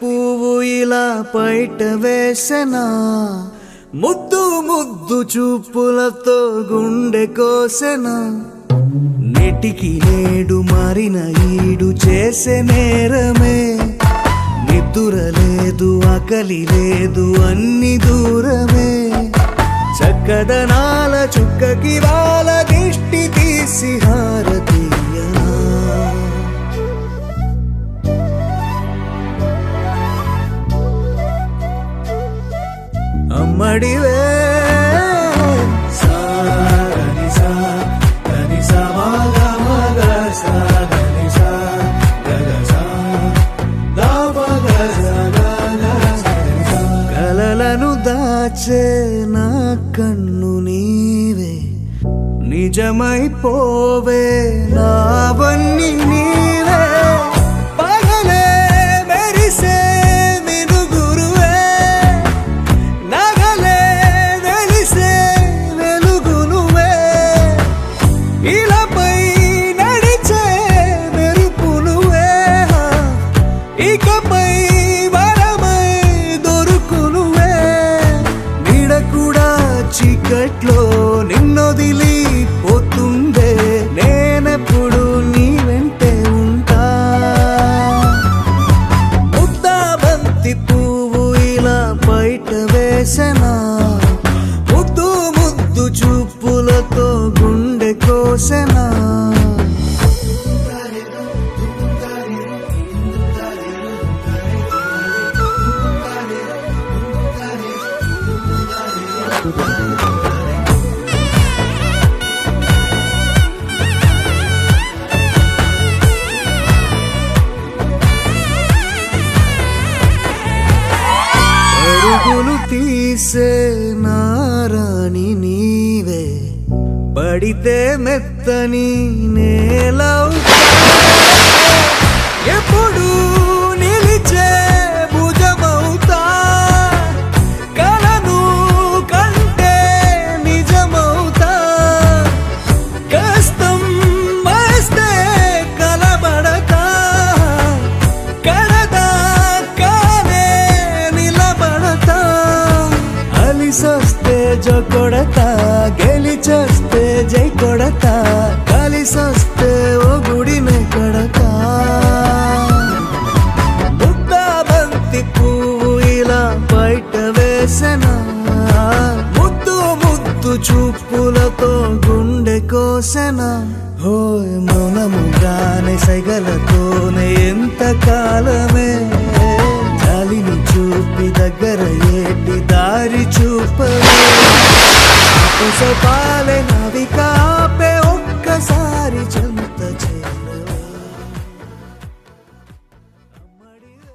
పువ్వు ఇలా బయట వేసెనా, ముద్దు ముద్దు చూపులతో గుండె కోసెనా, నెటికి నేడు మారిన ఈడు చేసే నేరమే, నిద్ర లేదు ఆకలి లేదు అన్ని దూరమే, చక్కదనాల చుక్కకి వాళ్ళ దిష్టి తీసి హారతీయనా, అమ్మడివే కలలను దాచే నా కన్ను నీవే, నిజమైపోవే నావన్నీ నీవే, పగలే మెరిసే మినుగురువే, నగలే వెలిసే వెలుగునువే, ఇలాపై నడిచే మెరుపునువే, ఇకపై వరమై దొరుకునువే, నీడ కూడా చీకట్లో నిన్నొదిలి పోతుందే, నేనెప్పుడు నీ వెంటే ఉంటా, ముద్దాబంతి పువ్వు ఇలా బయట వేసెనా, ముద్దు ముద్దు చూపులతో గుండె కోసెనా, పరుగులు తీసే నారాణి నీవే, పడితే మెత్తని నేలవుతా, ఎప్పుడు నిలిచే భుజమవుతా, కలను కంటే నిజమవుతా, కష్టం వస్తే కలబడతా, కడదాకానే నిలబడతా, అలిసొస్తే జో కొడతా, గెలిచొస్తే జై కొడతా, కలిసొస్తే ఓ గుడినే కడతా, ముద్దాబంతి పువ్వు ఇలా బయట వేసెనా, ముద్దు ముద్దు చూపులతో గుండె కోసెనా, హోయ్ మౌనముగానే సైగలతోనే ఎంత కాలమే, జాలిని చూపి దగ్గర ఏటి దారి చూపవే, పాలే